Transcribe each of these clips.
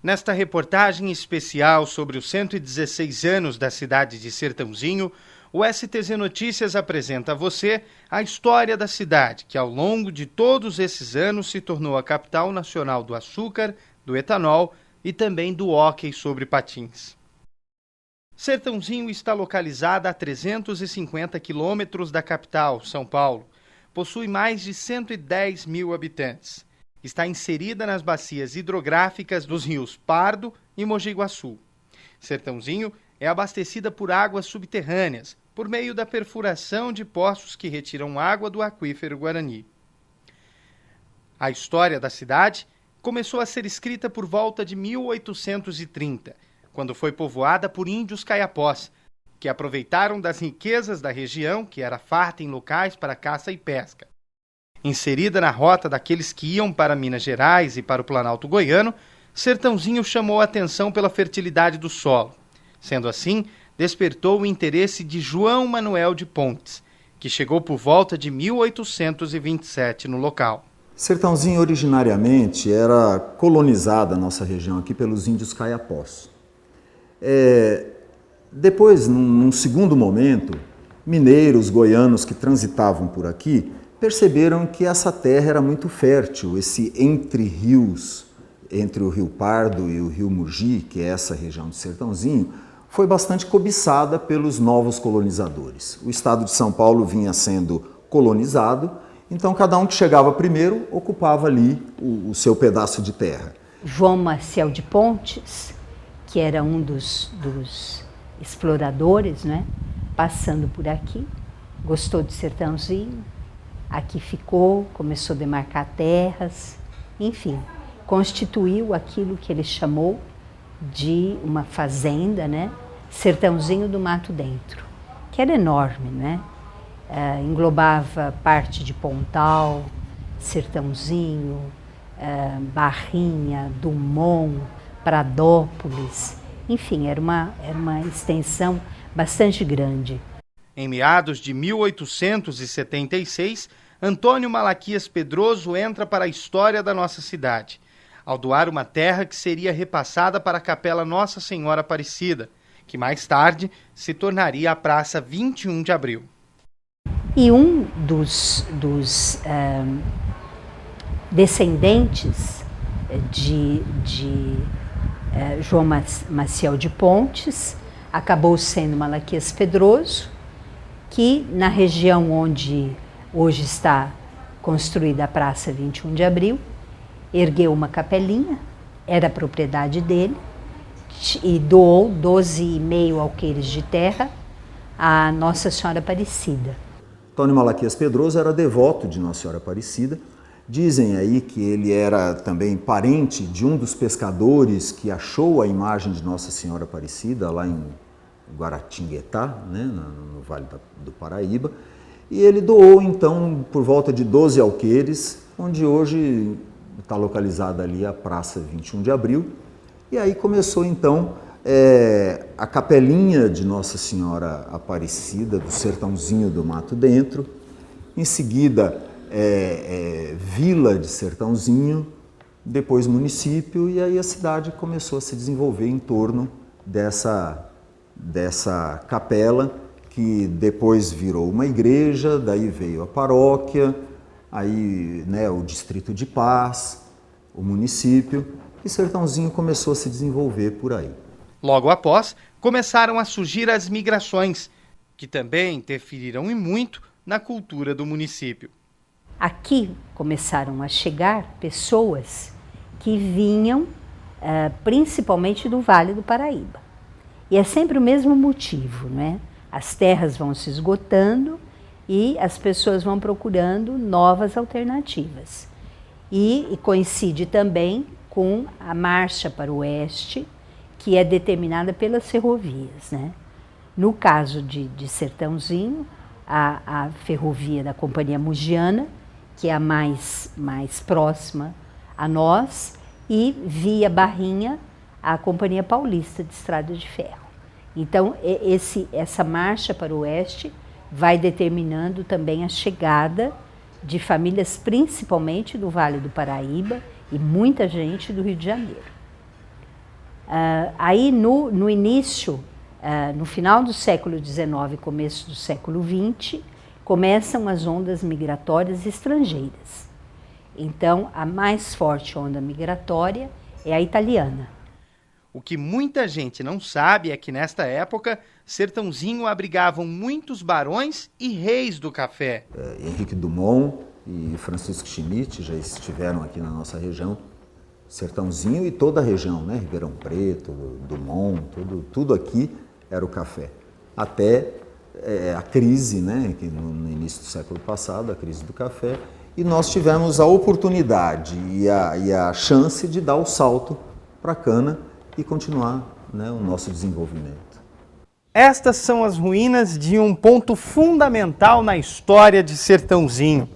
Nesta reportagem especial sobre os 116 anos da cidade de Sertãozinho, o STZ Notícias apresenta a você a história da cidade, que ao longo de todos esses anos se tornou a capital nacional do açúcar, do etanol e também do hóquei sobre patins. Sertãozinho está localizada a 350 quilômetros da capital, São Paulo. Possui mais de 110 mil habitantes. Está inserida nas bacias hidrográficas dos rios Pardo e Mogi Guaçu. Sertãozinho é abastecida por águas subterrâneas, por meio da perfuração de poços que retiram água do aquífero Guarani. A história da cidade começou a ser escrita por volta de 1830, quando foi povoada por índios caiapós, que aproveitaram das riquezas da região, que era farta em locais para caça e pesca. Inserida na rota daqueles que iam para Minas Gerais e para o Planalto Goiano, Sertãozinho chamou a atenção pela fertilidade do solo. Sendo assim, despertou o interesse de João Manuel de Pontes, que chegou por volta de 1827 no local. Sertãozinho originariamente era colonizada a nossa região aqui pelos índios caiapós. Depois, num segundo momento, mineiros, goianos que transitavam por aqui perceberam que essa terra era muito fértil, esse entre rios, entre o Rio Pardo e o Rio Mogi, que é essa região do Sertãozinho, foi bastante cobiçada pelos novos colonizadores. O estado de São Paulo vinha sendo colonizado, então cada um que chegava primeiro ocupava ali o seu pedaço de terra. João Maciel de Pontes, que era um dos exploradores, né, passando por aqui, gostou de Sertãozinho, aqui ficou, começou a demarcar terras, enfim, constituiu aquilo que ele chamou de uma fazenda, né? Sertãozinho do Mato Dentro, que era enorme, né? Englobava parte de Pontal, Sertãozinho, Barrinha, Dumont, Pradópolis, enfim, era uma extensão bastante grande. Em meados de 1876, Antônio Malaquias Pedroso entra para a história da nossa cidade, ao doar uma terra que seria repassada para a Capela Nossa Senhora Aparecida, que mais tarde se tornaria a Praça 21 de Abril. E um dos descendentes de João Maciel de Pontes acabou sendo Malaquias Pedroso, que na região onde hoje está construída a Praça 21 de Abril, ergueu uma capelinha, era propriedade dele, e doou 12,5 alqueires de terra à Nossa Senhora Aparecida. Antônio Malaquias Pedroso era devoto de Nossa Senhora Aparecida. Dizem aí que ele era também parente de um dos pescadores que achou a imagem de Nossa Senhora Aparecida lá em Guaratinguetá, né, no Vale do Paraíba, e ele doou então por volta de 12 alqueires, onde hoje está localizada ali a Praça 21 de Abril, e aí começou então a capelinha de Nossa Senhora Aparecida, do Sertãozinho do Mato Dentro, em seguida Vila de Sertãozinho, depois município, e aí a cidade começou a se desenvolver em torno dessa capela, que depois virou uma igreja, daí veio a paróquia, aí, né, o distrito de Paz, o município, e Sertãozinho começou a se desenvolver por aí. Logo após, começaram a surgir as migrações, que também interferiram e muito na cultura do município. Aqui começaram a chegar pessoas que vinham principalmente do Vale do Paraíba. E é sempre o mesmo motivo, né? As terras vão se esgotando e as pessoas vão procurando novas alternativas. E coincide também com a marcha para o oeste, que é determinada pelas ferrovias, né? No caso de Sertãozinho, a ferrovia da Companhia Mogiana, que é a mais próxima a nós, e via Barrinha, a Companhia Paulista de Estrada de Ferro. Então, essa marcha para o oeste vai determinando também a chegada de famílias, principalmente do Vale do Paraíba, e muita gente do Rio de Janeiro. Aí no início, no final do século XIX e começo do século XX, começam as ondas migratórias estrangeiras. Então, a mais forte onda migratória é a italiana. O que muita gente não sabe é que, nesta época, Sertãozinho abrigavam muitos barões e reis do café. Henrique Dumont e Francisco Schmidt já estiveram aqui na nossa região. Sertãozinho e toda a região, né? Ribeirão Preto, Dumont, tudo aqui era o café. Até a crise, né? Que no início do século passado, a crise do café, e nós tivemos a oportunidade e a chance de dar o salto para a cana e continuar, né, o nosso desenvolvimento. Estas são as ruínas de um ponto fundamental na história de Sertãozinho,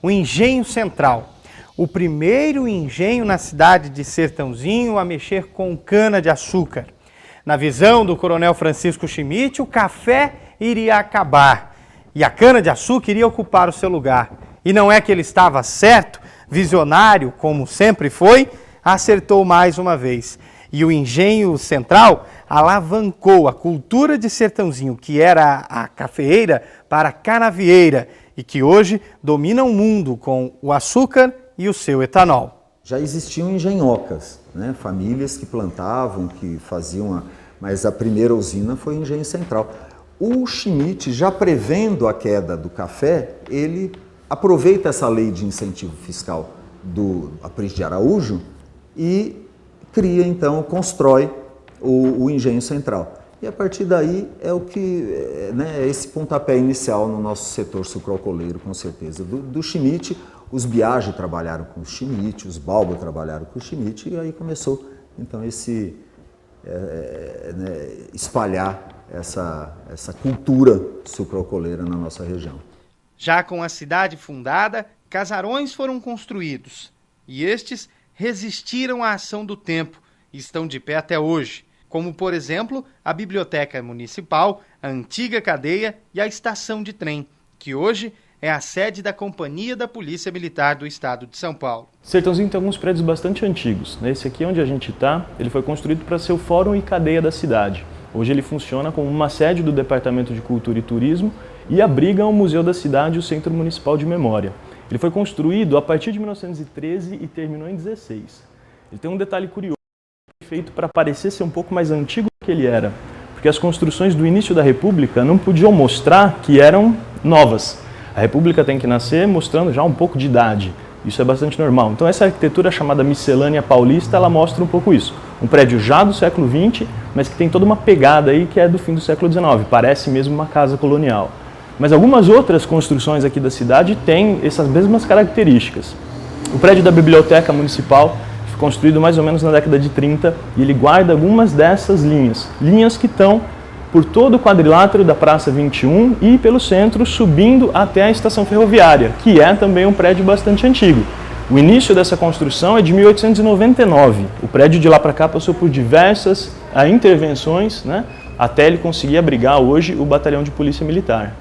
o Engenho Central. O primeiro engenho na cidade de Sertãozinho a mexer com cana-de-açúcar. Na visão do coronel Francisco Schmidt, o café iria acabar e a cana-de-açúcar iria ocupar o seu lugar. E não é que ele estava certo, visionário, como sempre foi, acertou mais uma vez. E o Engenho Central alavancou a cultura de Sertãozinho, que era a cafeeira, para a canavieira, e que hoje domina o mundo com o açúcar e o seu etanol. Já existiam engenhocas, né? Famílias que plantavam, que faziam, mas a primeira usina foi o Engenho Central. O Schmidt, já prevendo a queda do café, ele aproveita essa lei de incentivo fiscal do Aprígio de Araújo e cria, então, constrói o Engenho Central. E a partir daí é o que, né, é esse pontapé inicial no nosso setor sucroalcooleiro, com certeza. Do Schmidt, os Biagi trabalharam com o Schmidt, os Balbo trabalharam com o Schmidt, e aí começou, então, espalhar essa cultura sucroalcooleira na nossa região. Já com a cidade fundada, casarões foram construídos, e estes resistiram à ação do tempo e estão de pé até hoje, como, por exemplo, a Biblioteca Municipal, a antiga cadeia e a estação de trem, que hoje é a sede da Companhia da Polícia Militar do Estado de São Paulo. Sertãozinho tem alguns prédios bastante antigos. Esse aqui onde a gente está, ele foi construído para ser o fórum e cadeia da cidade. Hoje ele funciona como uma sede do Departamento de Cultura e Turismo e abriga o Museu da Cidade e o Centro Municipal de Memória. Ele foi construído a partir de 1913 e terminou em 16. Ele tem um detalhe curioso, feito para parecer ser um pouco mais antigo do que ele era, porque as construções do início da República não podiam mostrar que eram novas. A República tem que nascer mostrando já um pouco de idade. Isso é bastante normal. Então essa arquitetura chamada miscelânea paulista, ela mostra um pouco isso. Um prédio já do século XX, mas que tem toda uma pegada aí que é do fim do século XIX. Parece mesmo uma casa colonial. Mas algumas outras construções aqui da cidade têm essas mesmas características. O prédio da Biblioteca Municipal foi construído mais ou menos na década de 30 e ele guarda algumas dessas linhas. Linhas que estão por todo o quadrilátero da Praça 21 e pelo centro, subindo até a estação ferroviária, que é também um prédio bastante antigo. O início dessa construção é de 1899. O prédio de lá para cá passou por diversas intervenções, né, até ele conseguir abrigar hoje o Batalhão de Polícia Militar.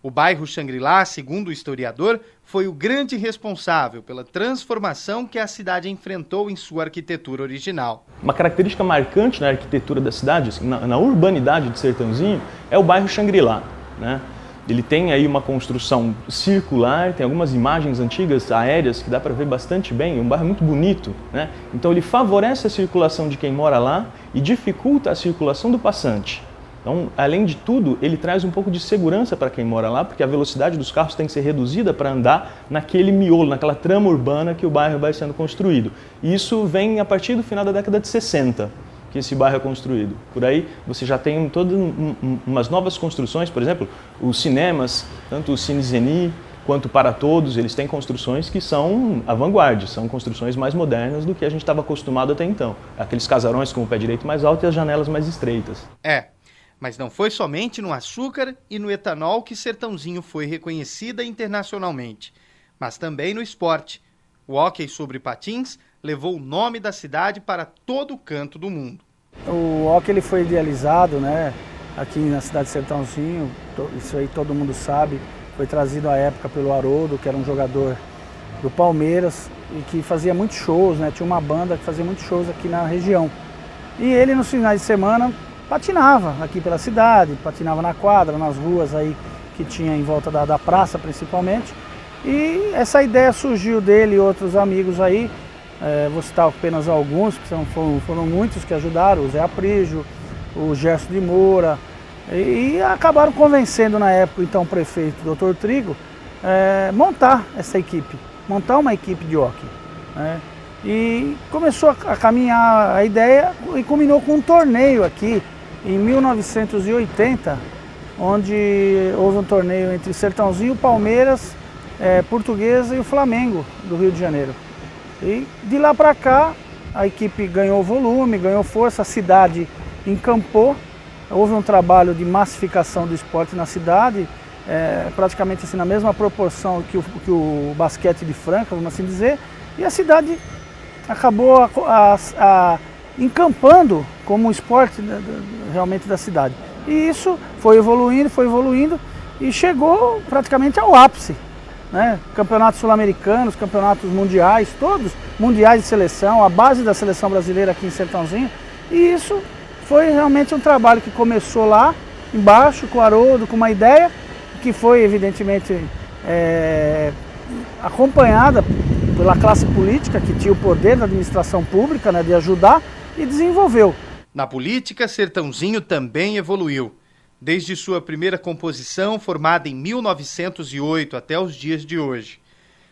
O bairro Xangri-Lá, segundo o historiador, foi o grande responsável pela transformação que a cidade enfrentou em sua arquitetura original. Uma característica marcante na arquitetura da cidade, assim, na urbanidade de Sertãozinho, é o bairro Xangri-Lá, né? Ele tem aí uma construção circular, tem algumas imagens antigas aéreas que dá para ver bastante bem, é um bairro muito bonito, né? Então ele favorece a circulação de quem mora lá e dificulta a circulação do passante. Então, além de tudo, ele traz um pouco de segurança para quem mora lá, porque a velocidade dos carros tem que ser reduzida para andar naquele miolo, naquela trama urbana que o bairro vai sendo construído. E isso vem a partir do final da década de 60, que esse bairro é construído. Por aí você já tem todas umas novas construções, por exemplo, os cinemas, tanto o Cine Zeni quanto Para Todos, eles têm construções que são à vanguarda, são construções mais modernas do que a gente estava acostumado até então. Aqueles casarões com o pé direito mais alto e as janelas mais estreitas. Mas não foi somente no açúcar e no etanol que Sertãozinho foi reconhecida internacionalmente, mas também no esporte. O hóquei sobre patins levou o nome da cidade para todo canto do mundo. O hóquei ele foi idealizado, né, aqui na cidade de Sertãozinho, isso aí todo mundo sabe, foi trazido à época pelo Haroldo, que era um jogador do Palmeiras e que fazia muitos shows, né, tinha uma banda que fazia muitos shows aqui na região. E ele nos finais de semana patinava aqui pela cidade, patinava na quadra, nas ruas aí que tinha em volta da praça principalmente. E essa ideia surgiu dele e outros amigos aí, vou citar apenas alguns, que foram muitos que ajudaram, o Zé Aprígio, o Gerson de Moura, e acabaram convencendo na época então o prefeito, Dr. Trigo, montar essa equipe, montar uma equipe de hóquei. Né? E começou a caminhar a ideia e culminou com um torneio aqui em 1980, onde houve um torneio entre Sertãozinho, Palmeiras, Portuguesa e o Flamengo do Rio de Janeiro. E de lá para cá a equipe ganhou volume, ganhou força, a cidade encampou, houve um trabalho de massificação do esporte na cidade, praticamente assim, na mesma proporção que o basquete de Franca, vamos assim dizer, e a cidade acabou encampando como um esporte realmente da cidade. E isso foi evoluindo e chegou praticamente ao ápice. Né? Campeonatos sul-americanos, campeonatos mundiais, todos mundiais de seleção, a base da seleção brasileira aqui em Sertãozinho. E isso foi realmente um trabalho que começou lá embaixo, com o Haroldo, com uma ideia que foi evidentemente acompanhada pela classe política, que tinha o poder da administração pública, né, de ajudar, e desenvolveu. Na política, Sertãozinho também evoluiu. Desde sua primeira composição, formada em 1908 até os dias de hoje.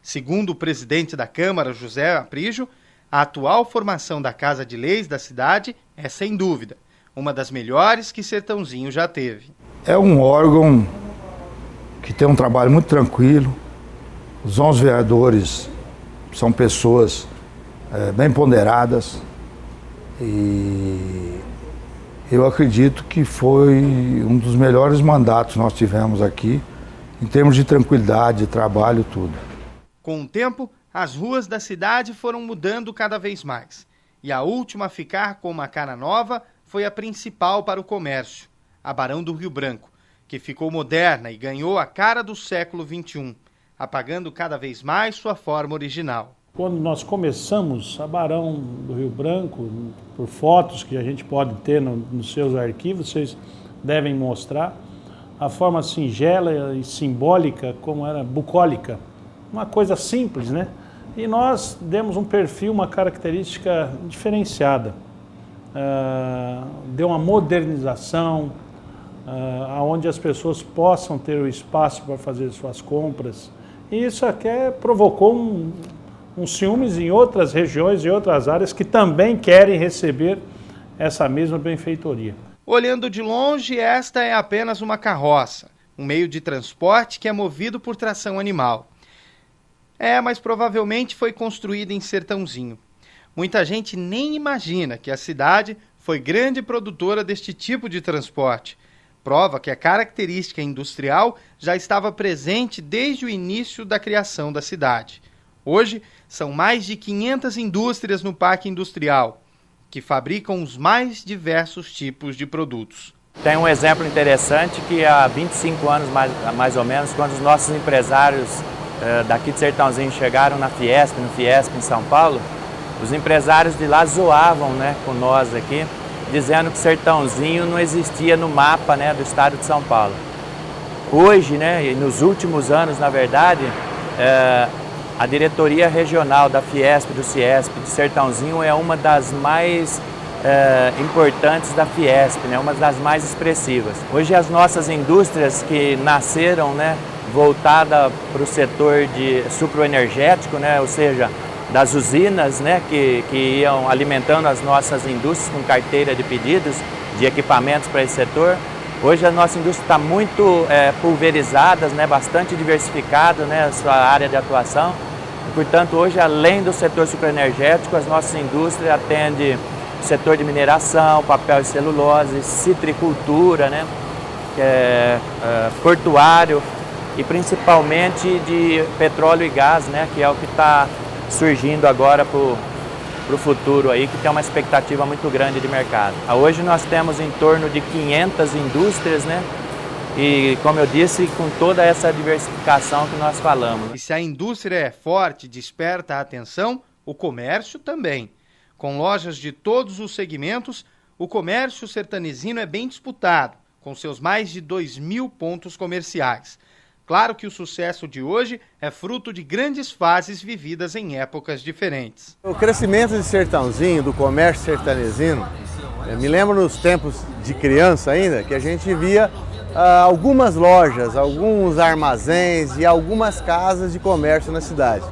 Segundo o presidente da Câmara, José Aprígio, a atual formação da Casa de Leis da cidade é, sem dúvida, uma das melhores que Sertãozinho já teve. É um órgão que tem um trabalho muito tranquilo. Os 11 vereadores são pessoas bem ponderadas e eu acredito que foi um dos melhores mandatos que nós tivemos aqui, em termos de tranquilidade, de trabalho, tudo. Com o tempo, as ruas da cidade foram mudando cada vez mais. E a última a ficar com uma cara nova foi a principal para o comércio, a Barão do Rio Branco, que ficou moderna e ganhou a cara do século XXI, apagando cada vez mais sua forma original. Quando nós começamos, a Barão do Rio Branco, por fotos que a gente pode ter nos seus arquivos, vocês devem mostrar, a forma singela e simbólica, como era bucólica, uma coisa simples, né? E nós demos um perfil, uma característica diferenciada. Deu uma modernização, onde as pessoas possam ter o espaço para fazer suas compras. E isso aqui provocou um ciúmes em outras regiões e outras áreas que também querem receber essa mesma benfeitoria. Olhando de longe, esta é apenas uma carroça, um meio de transporte que é movido por tração animal. Mas provavelmente foi construída em Sertãozinho. Muita gente nem imagina que a cidade foi grande produtora deste tipo de transporte. Prova que a característica industrial já estava presente desde o início da criação da cidade. Hoje, são mais de 500 indústrias no Parque Industrial, que fabricam os mais diversos tipos de produtos. Tem um exemplo interessante que há 25 anos, mais ou menos, quando os nossos empresários daqui de Sertãozinho chegaram no Fiesp em São Paulo, os empresários de lá zoavam, né, com nós aqui, dizendo que Sertãozinho não existia no mapa, né, do estado de São Paulo. Hoje, né, e nos últimos anos, na verdade, a diretoria regional da Fiesp, do Ciesp, de Sertãozinho é uma das mais importantes da Fiesp, né, uma das mais expressivas. Hoje as nossas indústrias que nasceram, né, voltada para o setor de sucroenergético, né, ou seja, das usinas, né, que iam alimentando as nossas indústrias com carteira de pedidos de equipamentos para esse setor. Hoje a nossa indústria está muito pulverizada, né, bastante diversificada, né, a sua área de atuação. E, portanto, hoje, além do setor sucroenergético, as nossas indústrias atendem o setor de mineração, papel e celulose, citricultura, né, portuário e principalmente de petróleo e gás, né, que é o que está surgindo agora para o futuro aí, que tem uma expectativa muito grande de mercado. Hoje nós temos em torno de 500 indústrias, né? E, como eu disse, com toda essa diversificação que nós falamos. E se a indústria é forte e desperta a atenção, o comércio também. Com lojas de todos os segmentos, o comércio sertanezino é bem disputado, com seus mais de 2.000 pontos comerciais. Claro que o sucesso de hoje é fruto de grandes fases vividas em épocas diferentes. O crescimento de Sertãozinho, do comércio sertanezino, me lembro nos tempos de criança ainda, que a gente via algumas lojas, alguns armazéns e algumas casas de comércio na cidade.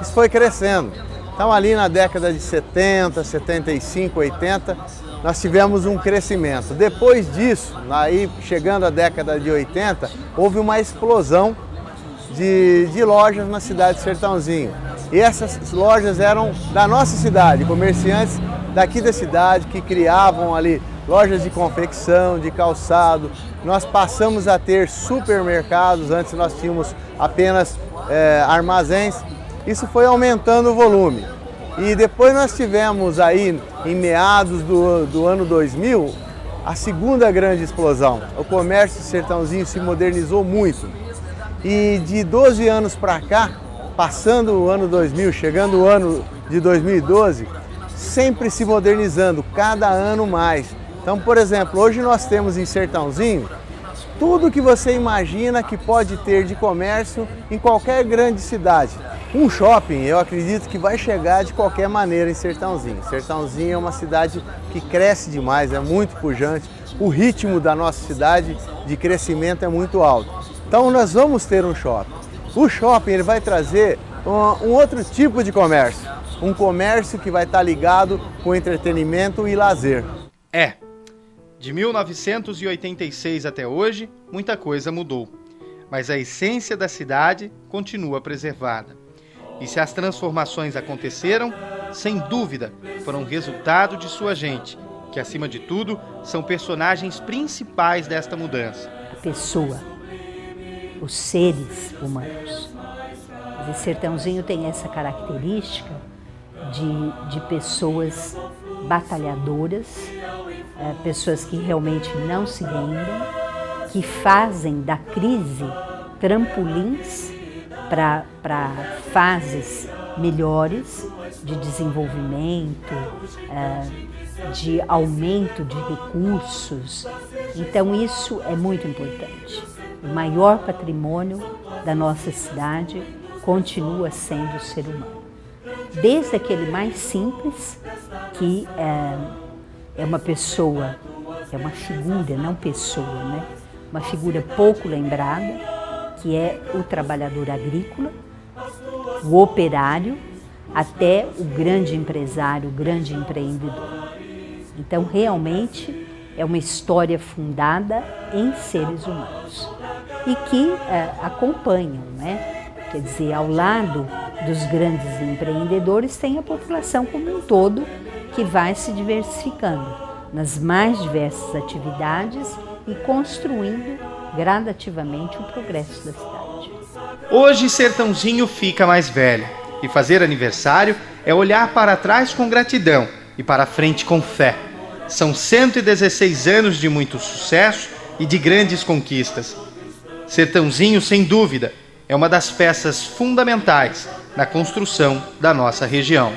Isso foi crescendo. Então ali na década de 70, 75, 80, nós tivemos um crescimento. Depois disso, aí chegando à década de 80, houve uma explosão de lojas na cidade de Sertãozinho. E essas lojas eram da nossa cidade, comerciantes daqui da cidade que criavam ali lojas de confecção, de calçado. Nós passamos a ter supermercados, antes nós tínhamos apenas armazéns. Isso foi aumentando o volume. E depois nós tivemos aí, em meados do ano 2000, a segunda grande explosão. O comércio de Sertãozinho se modernizou muito. E de 12 anos para cá, passando o ano 2000, chegando o ano de 2012, sempre se modernizando, cada ano mais. Então, por exemplo, hoje nós temos em Sertãozinho tudo que você imagina que pode ter de comércio em qualquer grande cidade. Um shopping, eu acredito que vai chegar de qualquer maneira em Sertãozinho. Sertãozinho é uma cidade que cresce demais, é muito pujante. O ritmo da nossa cidade de crescimento é muito alto. Então nós vamos ter um shopping. O shopping ele vai trazer um outro tipo de comércio. Um comércio que vai estar ligado com entretenimento e lazer. De 1986 até hoje, muita coisa mudou. Mas a essência da cidade continua preservada. E se as transformações aconteceram, sem dúvida, foram resultado de sua gente, que acima de tudo, são personagens principais desta mudança. A pessoa, os seres humanos. O Sertãozinho tem essa característica de pessoas batalhadoras, pessoas que realmente não se rendem, que fazem da crise trampolins para fases melhores de desenvolvimento, de aumento de recursos. Então isso é muito importante. O maior patrimônio da nossa cidade continua sendo o ser humano. Desde aquele mais simples, que é uma pessoa, é uma figura, não pessoa, né? Uma figura pouco lembrada, que é o trabalhador agrícola, o operário, até o grande empresário, o grande empreendedor. Então, realmente, é uma história fundada em seres humanos e que acompanham, né? Quer dizer, ao lado dos grandes empreendedores tem a população como um todo que vai se diversificando nas mais diversas atividades e construindo gradativamente o progresso da cidade. Hoje Sertãozinho fica mais velho e fazer aniversário é olhar para trás com gratidão e para frente com fé. São 116 anos de muito sucesso e de grandes conquistas. Sertãozinho, sem dúvida, é uma das peças fundamentais na construção da nossa região.